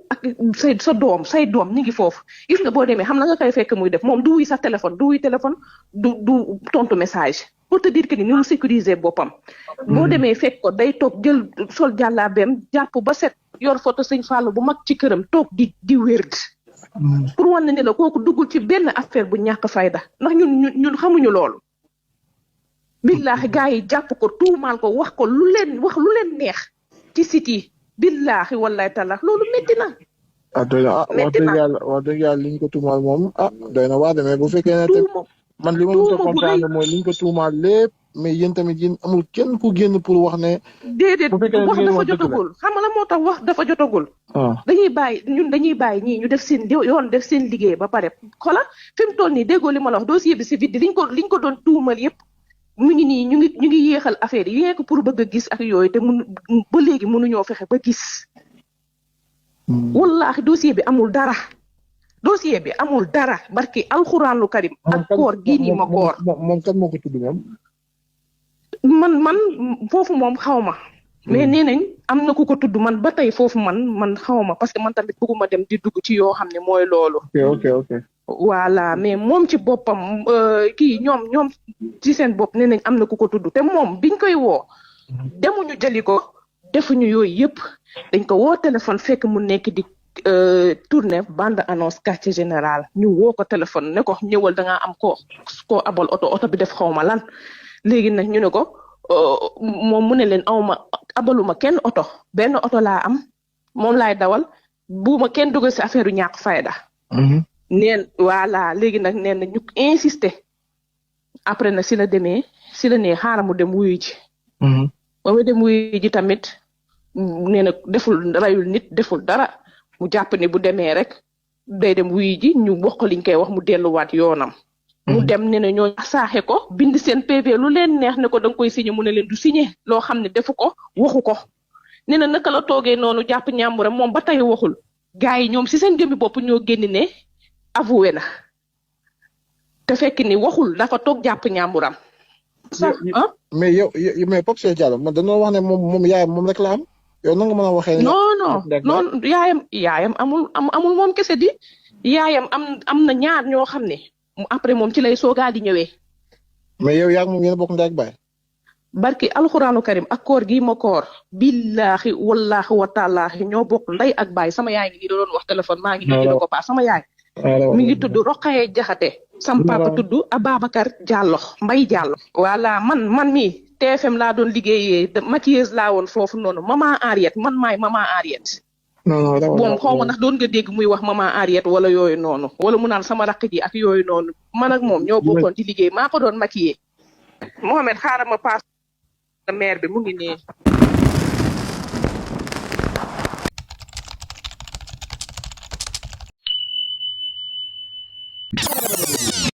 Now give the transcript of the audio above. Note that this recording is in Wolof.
ak sa doom say doom ñu ngi foofu gis nga boo demee xam na nga koy fekk muy def moom du wuy sax téléphone du wuy téléphone du tontu message pour te dire que ni mu sécuriser boppam. boo demee fekk ko day toog jël sol jàllaabeem jàpp ba set yor photo sëñ Fallou bu mag ci këram toog di wérd pour wan ne la kooku duggul ci benn affaire bu ñàkk fayda ndax ñun xamuñu loolu. billaahi gars yi jàpp ko tuumaal ko wax lu leen neex ci site yi billaahi wallahi taala loolu métti na. doy na wax dëgg yàlla li ñu ko tuumaal moom doy na waa demee bu fekkee ne man li ma mën a comprendre mooy li ñu ko tuumaal lépp mais yéen tamit yéen amul kenn ku génn pour wax ne. déedéet wax dafa jotagul xam nga la moo tax wax dafa jotagul. dañuy bàyyi ñii ñu def seen yoon def seen liggéey ba pare xola fi mu toll nii déggoo li ma la wax dossier bi si vide liñ ko doon tuumal yëpp mu ngi nii ñu ngi yéexal affaire yi rien que pour bëgg a gis ak yooyu te ba léegi mënuñoo fexe ba gis. wallaahi dossier bi amul dara. dossier bi amul dara barki alxuraanu karim ak koor gii nii ma koor. moom kan moo ko tudd moom. man foofu moom xaw ma. mais nee nañ am na ku ko tudd man ba tey foofu man xaw ma parce que man tamit bëgguma dem di dugg ci yoo xam ne mooy loolu. ok. voilà mais moom ci boppam kii ñoom ci seen bopp nee nañ am na ku ko tudd te moom biñ koy woo. demuñu jëli ko defuñu yooyu yëpp dañ ko woo téléphone fekk mu nekk di. tournée bande annonce quartier général ñu woo ko téléphone ne ko ñëwal da ngaa am koo abal oto bi def xawma lan léegi nag ñu ne ko moom mu ne leen abaluma kenn oto benn oto laa am moom laay dawal buuma kenn dugal si affaire u ñàkk fayda neen voilà léegi nag neen na ñu insister après nag si la nee xaaral mu dem wuyu ji ba mu dem wuyu ji tamit nee na deful rayul nit deful dara mu jàpp ne bu demee rek day dem wuyu ji ñu wax ko liñ koy wax mu delluwaat yoonam. mu dem ne ñoo saaxe ko bind seen PV lu leen neex ne ko da nga koy signé mu ne leen du signé loo xam ne defu ko waxu ko. ne na naka la toogee noonu jàpp ñàmburam moom ba tey waxul gars yi ñoom si seen jëmmi bopp ñoo génn ne avoué na te fekk ni waxul dafa toog jàpp ñàmburam. mais yow mais Pape Cheikh Diallo man dañoo wax ne moom yaayam moom rek la am. yow na nga mën a waxee. non yaayam amul moom kese di yaayam am na ñaar ñoo xam ne après moom ci lay soogaa di ñëwee. mais yow yaa ngi moom yéen a bokk ndey ak baay. barki alxuraanu karim ak koor gii ma koor. billaahi wallaahi wa taalaahi ñoo bokk ndey ak baay sama yaay ngi doon wax téléphone maa ngi nii ko paas sama yaay. mi ngi tudd Roqaye Jaxate sam papa tudd Ababacar Diallo Mbay Diallo. voilà man mii. TFM laa doon liggéeyee maquilleuse laa woon foofu noonu maman Henriette man maay maman Henriette. bon xaw ma ndax doon nga dégg muy wax maman Henriette wala yooyu noonu wala mu naan sama rakk ji ak yooyu noonu man ak moom ñoo bokkoon di liggéey maa ko doon maquiller. Mohamed xaaral ma paas maire bi mu ngi nii.